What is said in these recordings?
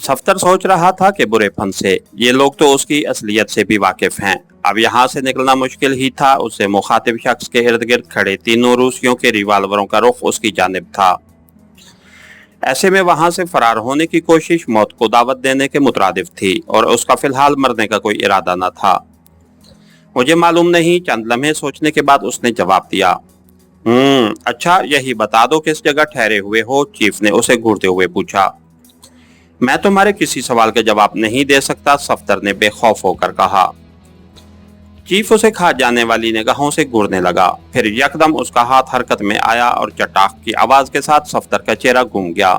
सफ्तर सोच रहा था कि बुरे फन से ये लोग तो उसकी असलियत से भी वाकिफ हैं। अब यहाँ से निकलना मुश्किल ही था। उससे मुखातिब शख्स के इर्द गिर्द खड़े तीनों रूसियों के रिवाल्वरों का रुख उसकी जानिब था। ऐसे में वहां से फरार होने की कोशिश मौत को दावत देने के मुतरादिफ थी और उसका फिलहाल मरने का कोई इरादा न था। मुझे मालूम नहीं, चंद लम्हे सोचने के बाद उसने जवाब दिया। अच्छा, यही बता दो किस जगह ठहरे हुए हो? चीफ ने उसे घूरते हुए पूछा। मैं तुम्हारे किसी सवाल के जवाब नहीं दे सकता, सफ्तर ने बेखौफ होकर कहा। चीफ उसे खा जाने वाली निगाहों से घूरने लगा। फिर यकदम उसका हाथ हरकत में आया और चटाक की आवाज के साथ सफ्तर का चेहरा घूम गया।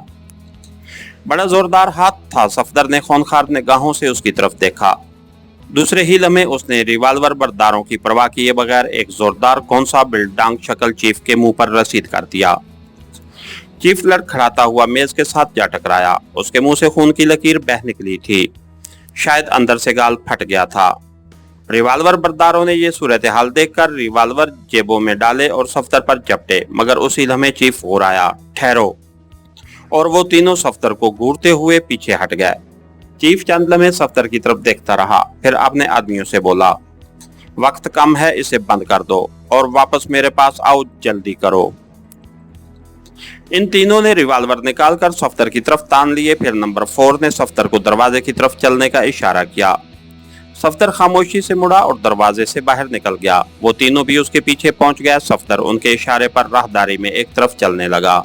बड़ा जोरदार हाथ था। सफ्तर ने खूंखार निगाहों से उसकी तरफ देखा। दूसरे ही लम्हे उसने रिवाल्वर बरदारों की परवाह किए बगैर एक जोरदार कौन-सा बिल्डांग शक्ल चीफ के मुंह पर रसीद कर दिया। चीफ लड़खड़ाता हुआ मेज के साथ जा टकराया। उसके मुंह से खून की लकीर बह निकली थी। शायद अंदर से गाल फट गया था। रिवाल्वर बरदारों ने ये सूरत हाल देखकर रिवाल्वर जेबों में डाले और सफ्तर पर झपटे, मगर उसी लम्हे चीफ घूराया, ठहरो, और वो तीनों सफ्तर को घूरते हुए पीछे हट गए। चीफ चंद लम्हे सफ्तर की तरफ देखता रहा, फिर अपने आदमियों से बोला, वक्त कम है, इसे बंद कर दो और वापस मेरे पास आओ, जल्दी करो। इन तीनों ने रिवाल्वर निकालकर सफ्तर की तरफ तान लिए। फिर नंबर 4 ने सफ्तर को दरवाजे की तरफ चलने का इशारा किया। सफ्तर खामोशी से मुड़ा और दरवाजे से बाहर निकल गया। वो तीनों भी उसके पीछे पहुंच गया। सफ्तर उनके इशारे पर राहदारी में एक तरफ चलने लगा।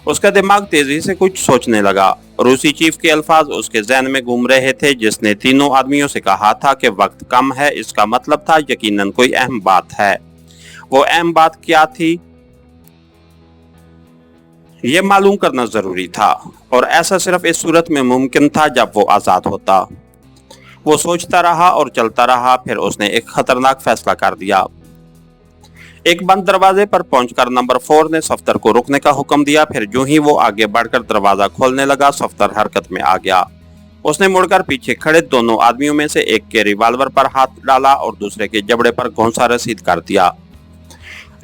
उसका दिमाग तेजी से कुछ सोचने लगा। रूसी चीफ के अल्फाज उसके ज़हन में घूम रहे थे, जिसने तीनों आदमियों से कहा था कि वक्त कम है। इसका मतलब था यकीनन कोई अहम बात है। वो अहम बात क्या थी, ये मालूम करना जरूरी था, और ऐसा सिर्फ इस सूरत में मुमकिन था जब वो आजाद होता। वो सोचता रहा और चलता रहा। फिर उसने एक खतरनाक फैसला कर दिया। एक बंद दरवाजे पर पहुंचकर नंबर 4 ने सफ्तर को रुकने का हुक्म दिया। फिर जो ही वो आगे बढ़कर दरवाजा खोलने लगा, सफ्तर हरकत में आ गया। उसने मुड़कर पीछे खड़े दोनों आदमियों में से एक के रिवाल्वर पर हाथ डाला और दूसरे के जबड़े पर घोंसा रसीद कर दिया।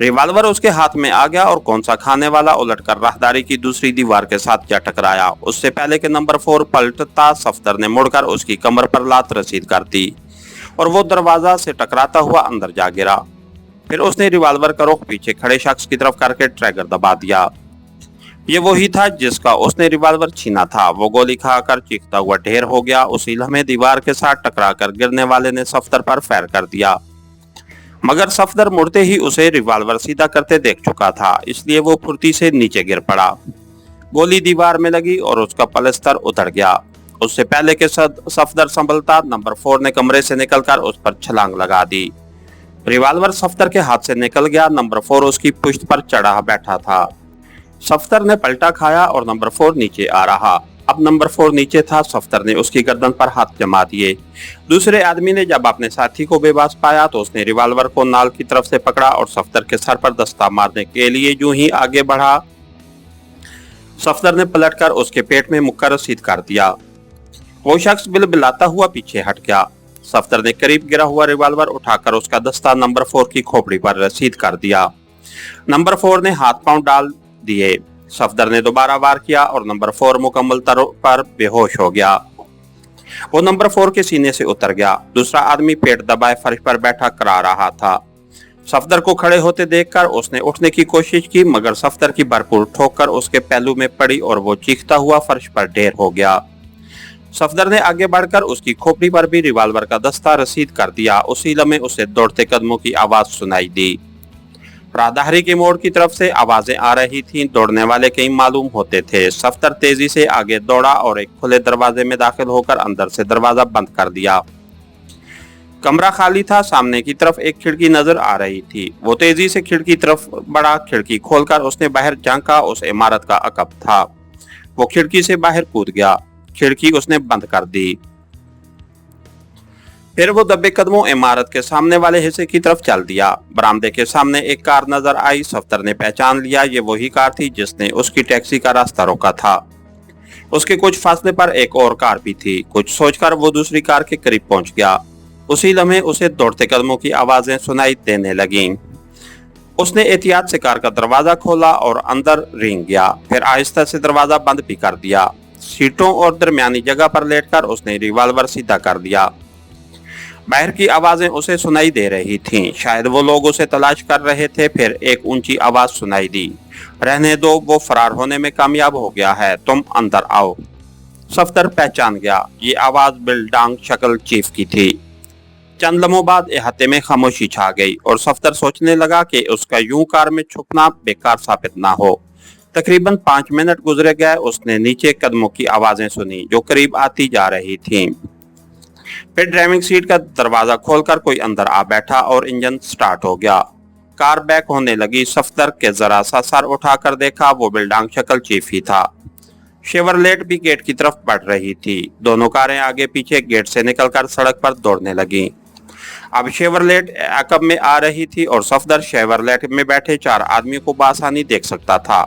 रिवाल्वर उसके हाथ में आ गया और कौन सा खाने वाला उलटकर राहदारी की दूसरी दीवार के साथ जा टकराया। उससे पहले कि नंबर 4 पलटता, सफ्तर ने मुड़कर उसकी कमर पर लात रसीद कर दी और वो दरवाजा से टकराता हुआ अंदर जा गिरा। फिर उसने रिवाल्वर का रुख पीछे खड़े शख्स की तरफ करके ट्रिगर दबा दिया। ये वही था जिसका उसने रिवाल्वर छीना था। वो गोली खाकर चीखता हुआ ढेर हो गया। उसी लम्हे दीवार के साथ टकराकर गिरने वाले ने सफ्तर पर फायर कर दिया, मगर सफ्तर मुड़ते ही उसे रिवाल्वर सीधा करते देख चुका था, इसलिए वो फुर्ती से नीचे गिर पड़ा। गोली दीवार में लगी और उसका पलस्तर उधड़ गया। उससे पहले कि सफ्तर संभलता, नंबर 4 ने कमरे से निकलकर उस पर छलांग लगा दी। रिवाल्वर सफ्तर के हाथ से निकल गया। नंबर 4 उसकी पुश्त पर चढ़ा बैठा था। सफ्तर ने पलटा खाया और नंबर 4 नीचे आ रहा। अब नंबर 4 नीचे था। सफ्तर ने उसकी गर्दन पर हाथ जमा दिए। दूसरे आदमी ने जब अपने साथी को बेबस पाया तो उसने रिवाल्वर को नाल की तरफ से पकड़ा और सफ्तर के सर पर दस्ता मारने के लिए जो ही आगे बढ़ा, सफ्तर ने पलटकर उसके पेट में मुक्का रसीद कर दिया। वो शख्स बिलबिलाता हुआ पीछे हट गया। सफ्तर ने करीब गिरा हुआ रिवाल्वर उठाकर उसका दस्ता नंबर 4 की खोपड़ी पर रसीद कर दिया। नंबर 4 ने हाथ पांव डाल दिए। सफ्तर ने दोबारा वार किया और नंबर 4 मुकम्मल तौर पर बेहोश हो गया। वो नंबर 4 के सीने से उतर गया। दूसरा आदमी पेट दबाए फर्श पर बैठा करा रहा था। सफ्तर को खड़े होते देखकर उसने उठने की कोशिश की, मगर सफ्तर की भरपूर ठोकर उसके पहलू में पड़ी और वो चीखता हुआ फर्श पर ढेर हो गया। सफदर ने आगे बढ़कर उसकी खोपड़ी पर भी रिवाल्वर का दस्ता रसीद कर दिया। उसी लम्हे उसे दौड़ते कदमों की आवाज सुनाई दी। राहदारी के मोड़ की तरफ से आवाजें आ रही थीं। दौड़ने वाले कहीं मालूम होते थे। सफदर तेजी से आगे दौड़ा और एक खुले दरवाजे में दाखिल होकर अंदर से दरवाजा बंद कर दिया। कमरा खाली था। सामने की तरफ एक खिड़की नजर आ रही थी। वो तेजी से खिड़की तरफ बढ़ा। खिड़की खोलकर उसने बाहर झांका। उस इमारत का अकब था। वो खिड़की से बाहर कूद गया। खिड़की उसने बंद कर दी। फिर वो दबे कदमों इमारत के सामने वाले हिस्से की तरफ चल दिया। बरामदे के सामने एक कार नजर आई। सफदर ने पहचान लिया, ये वही कार थी जिसने उसकी टैक्सी का रास्ता रोका था। उसके कुछ फासले पर एक और कार भी थी। कुछ सोचकर वो दूसरी कार के करीब पहुंच गया। उसी लम्हे उसे दौड़ते कदमों की आवाजें सुनाई देने लगीं। उसने एहतियात से कार का दरवाजा खोला और अंदर रेंग गया। फिर आहिस्ता से दरवाजा बंद भी कर दिया। सीटों और दरमियानी जगह पर लेटकर उसने रिवॉल्वर सीधा कर दिया। बाहर की आवाजें उसे सुनाई दे रही थीं। शायद वो लोग उसे तलाश कर रहे थे। फिर एक ऊंची आवाज सुनाई दी, रहने दो, वो फरार होने में कामयाब हो गया है, तुम अंदर आओ। सफदर पहचान गया, ये आवाज बिल्डांग शक्ल चीफ की थी। चंद लम्हों बाद इहाते में खामोशी छा गई और सफदर सोचने लगा कि उसका यूं कार में छुपना बेकार साबित ना हो। तकरीबन 5 मिनट गुजरे गए। उसने नीचे कदमों की आवाजें सुनी जो करीब आती जा रही थीं। फिर ड्राइविंग सीट का दरवाजा खोलकर कोई अंदर आ बैठा और इंजन स्टार्ट हो गया। कार बैक होने लगी। सफदर के जरा सा सर उठाकर देखा, वो बिल्डांग शक्ल चीफ ही था। शेवरलेट भी गेट की तरफ बढ़ रही थी। दोनों कारें आगे पीछे गेट से निकलकर सड़क पर दौड़ने लगी। अब शेवरलेट अकब में आ रही थी और सफदर शेवरलेट में बैठे 4 आदमी को बासानी देख सकता था।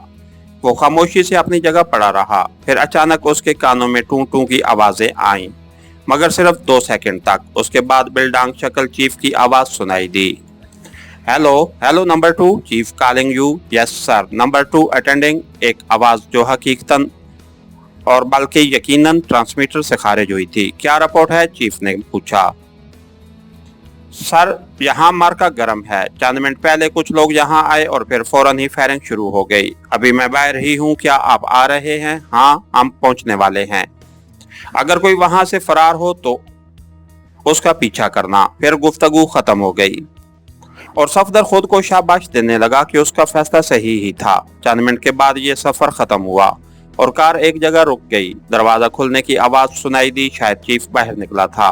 वो खामोशी से अपनी जगह पड़ा रहा। फिर अचानक उसके कानों में टू टू की आवाजें आईं, मगर सिर्फ 2 सेकंड तक। उसके बाद बिल्डांग शक्ल चीफ की आवाज सुनाई दी, hello hello number 2, chief calling you. Yes sir, number 2 attending. एक आवाज जो हकीकतन और बल्कि यकीनन ट्रांसमीटर से खारिज हुई थी। क्या रिपोर्ट है? चीफ ने पूछा। सर, यहाँ मार्का गर्म है। चंद मिनट पहले कुछ लोग यहाँ आए और फिर फौरन ही फायरिंग शुरू हो गई। अभी मैं बाहर ही हूँ। क्या आप आ रहे हैं? हाँ, हम पहुँचने वाले हैं। अगर कोई वहां से फरार हो तो उसका पीछा करना। फिर गुफ्तगू खत्म हो गई और सफदर खुद को शाबाश देने लगा कि उसका फैसला सही ही था। चंद मिनट के बाद ये सफर खत्म हुआ और कार एक जगह रुक गई। दरवाजा खुलने की आवाज सुनाई दी। शायद चीफ बाहर निकला था।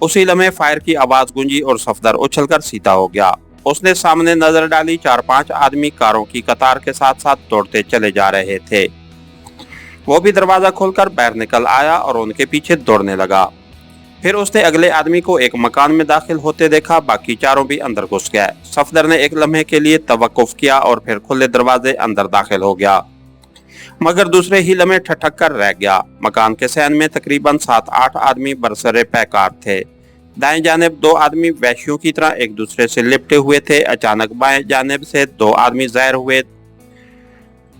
उसी लम्हे फायर की आवाज गूंजी और सफदर उछलकर सीधा हो गया। उसने सामने नजर डाली। 4-5 आदमी कारों की कतार के साथ साथ दौड़ते चले जा रहे थे। वो भी दरवाजा खोलकर बाहर निकल आया और उनके पीछे दौड़ने लगा। फिर उसने अगले आदमी को एक मकान में दाखिल होते देखा। बाकी चारों भी अंदर घुस गए। सफदर ने एक लम्हे के लिए तवक्कुफ किया और फिर खुले दरवाजे अंदर दाखिल हो गया, मगर दूसरे ही लम्हे ठठक कर रह गया। मकान के सहन में तकरीबन 7-8 आदमी बरसरे पैकार थे। दाएं जानिब 2 आदमी वैश्यों की तरह एक दूसरे से लिपटे हुए थे। अचानक बाएं जानिब से 2 आदमी ज़ाहिर हुए।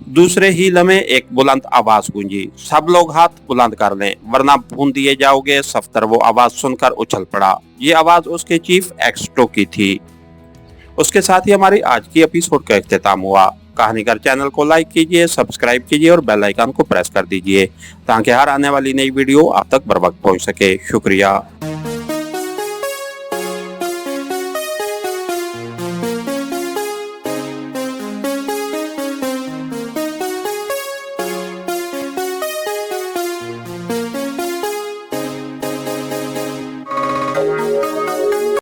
दूसरे ही लम्हे एक बुलंद आवाज गूंजी, सब लोग हाथ बुलंद कर लें वरना भून दिए जाओगे। सफदर वो आवाज सुनकर उछल पड़ा। ये आवाज उसके चीफ एक्स्ट्रो की थी। उसके साथ ही हमारी आज की एपिसोड का इख्तिताम हुआ। कहानीगर चैनल को लाइक कीजिए, सब्सक्राइब कीजिए और बेल आइकन को प्रेस कर दीजिए ताकि हर आने वाली नई वीडियो आप तक बर वक्त पहुंच सके। शुक्रिया।